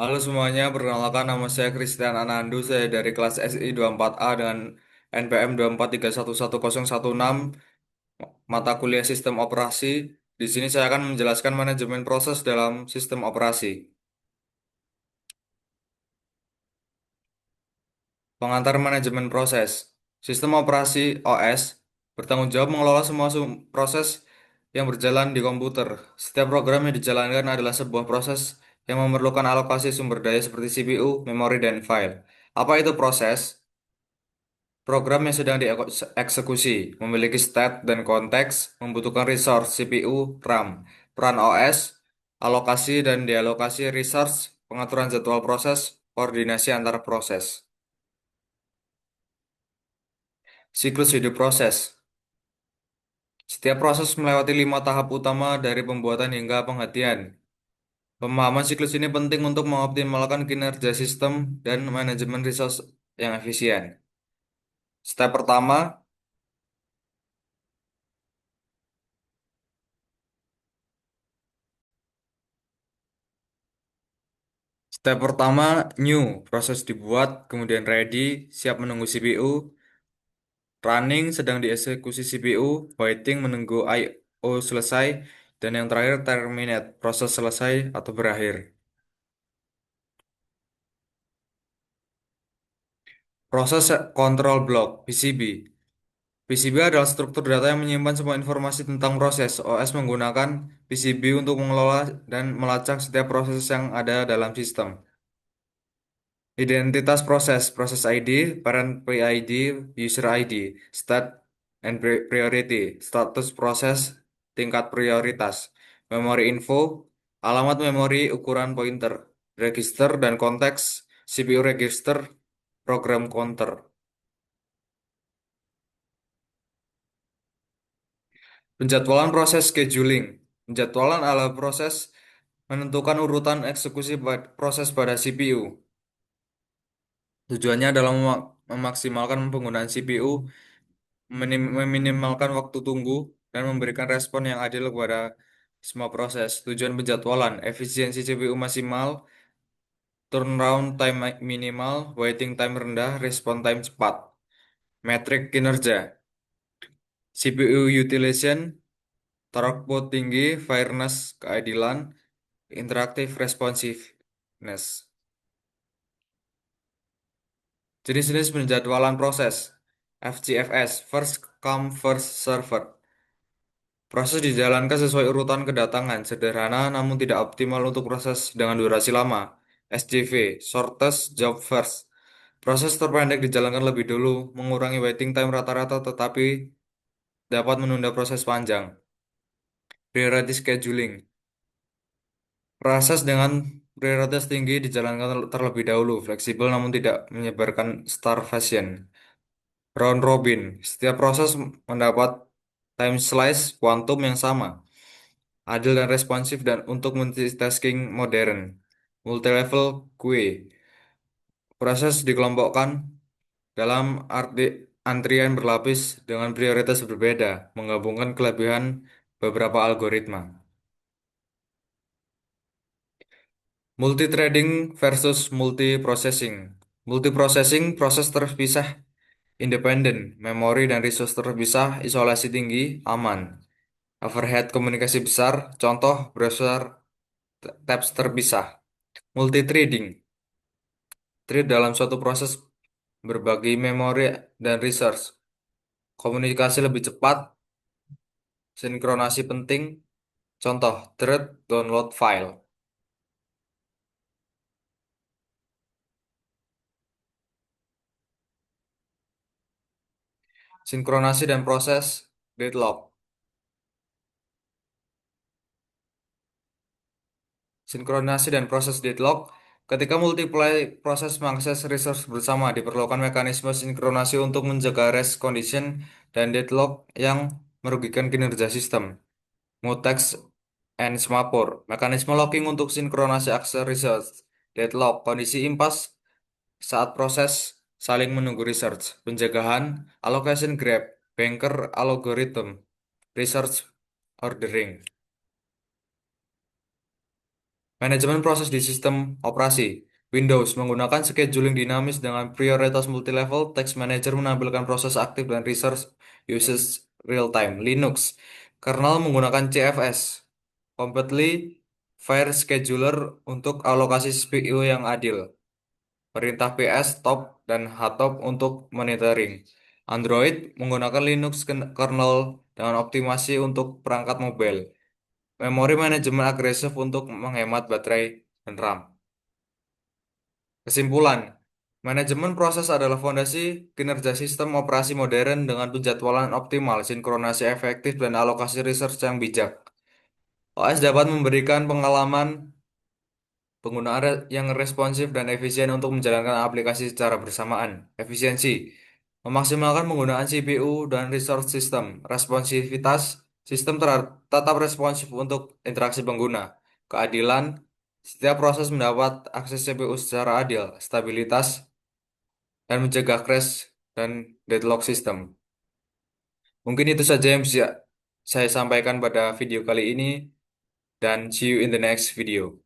Halo semuanya, perkenalkan nama saya Christian Anandu, saya dari kelas SI 24A dengan NPM 2431116, mata kuliah Sistem Operasi. Di sini saya akan menjelaskan manajemen proses dalam sistem operasi. Pengantar manajemen proses. Sistem operasi OS bertanggung jawab mengelola semua proses yang berjalan di komputer. Setiap program yang dijalankan adalah sebuah proses yang memerlukan alokasi sumber daya seperti CPU, memori, dan file. Apa itu proses? Program yang sedang dieksekusi memiliki state dan konteks, membutuhkan resource CPU, RAM, peran OS, alokasi dan dealokasi resource, pengaturan jadwal proses, koordinasi antar proses. Siklus hidup proses. Setiap proses melewati 5 tahap utama dari pembuatan hingga penghentian. Pemahaman siklus ini penting untuk mengoptimalkan kinerja sistem dan manajemen resource yang efisien. Step pertama, Step pertama, new, proses dibuat, kemudian ready, siap menunggu CPU, running, sedang dieksekusi CPU, waiting, menunggu I/O selesai, dan yang terakhir terminate, proses selesai atau berakhir. Proses control block, PCB. PCB adalah struktur data yang menyimpan semua informasi tentang proses. OS menggunakan PCB untuk mengelola dan melacak setiap proses yang ada dalam sistem. Identitas proses, proses ID, parent PID, user ID, state and priority, status proses, tingkat prioritas, memori info, alamat memori, ukuran pointer, register dan konteks, CPU register, program counter. Penjadwalan proses scheduling. Penjadwalan adalah proses menentukan urutan eksekusi proses pada CPU. Tujuannya adalah memaksimalkan penggunaan CPU, meminimalkan waktu tunggu, dan memberikan respon yang adil kepada semua proses. Tujuan penjadwalan, efisiensi CPU maksimal, turnaround time minimal, waiting time rendah, respon time cepat. Metrik kinerja, CPU utilization, throughput tinggi, fairness, keadilan, interactive responsiveness. Jenis-jenis penjadwalan proses. FCFS, First Come First Served. Proses dijalankan sesuai urutan kedatangan, sederhana namun tidak optimal untuk proses dengan durasi lama. SJV, Shortest Job First. Proses terpendek dijalankan lebih dulu, mengurangi waiting time rata-rata tetapi dapat menunda proses panjang. Priority Scheduling. Proses dengan prioritas tinggi dijalankan terlebih dahulu, fleksibel namun tidak menyebarkan starvation. Round robin, setiap proses mendapat time slice kuantum yang sama, adil dan responsif dan untuk multitasking modern. Multilevel QA, proses dikelompokkan dalam antrian berlapis dengan prioritas berbeda, menggabungkan kelebihan beberapa algoritma. Multithreading versus multiprocessing. Multiprocessing proses terpisah independen, memori dan resource terpisah, isolasi tinggi, aman. Overhead komunikasi besar, contoh browser tabs terpisah. Multithreading, thread dalam suatu proses berbagi memori dan resource. Komunikasi lebih cepat, sinkronasi penting, contoh thread download file. Sinkronasi dan proses deadlock. Sinkronasi dan proses deadlock. Ketika multiply proses mengakses resource bersama, diperlukan mekanisme sinkronasi untuk menjaga rest condition dan deadlock yang merugikan kinerja sistem. Mutex and semapur. Mekanisme locking untuk sinkronasi akses research. Deadlock, kondisi impas saat proses saling menunggu research. Pencegahan, allocation grab, banker algorithm, research ordering. Manajemen proses di sistem operasi. Windows menggunakan scheduling dinamis dengan prioritas multilevel. Text Manager menampilkan proses aktif dan resource usage real time. Linux. Kernel menggunakan CFS. Completely Fair Scheduler untuk alokasi CPU yang adil. Perintah PS, top, dan htop untuk monitoring. Android menggunakan Linux kernel dengan optimasi untuk perangkat mobile. Memori manajemen agresif untuk menghemat baterai dan RAM. Kesimpulan, manajemen proses adalah fondasi kinerja sistem operasi modern dengan penjadwalan optimal, sinkronasi efektif, dan alokasi resource yang bijak. OS dapat memberikan pengalaman penggunaan yang responsif dan efisien untuk menjalankan aplikasi secara bersamaan. Efisiensi, memaksimalkan penggunaan CPU dan resource system. Responsivitas, sistem tetap responsif untuk interaksi pengguna. Keadilan, setiap proses mendapat akses CPU secara adil. Stabilitas, dan mencegah crash dan deadlock sistem. Mungkin itu saja yang bisa saya sampaikan pada video kali ini, dan see you in the next video.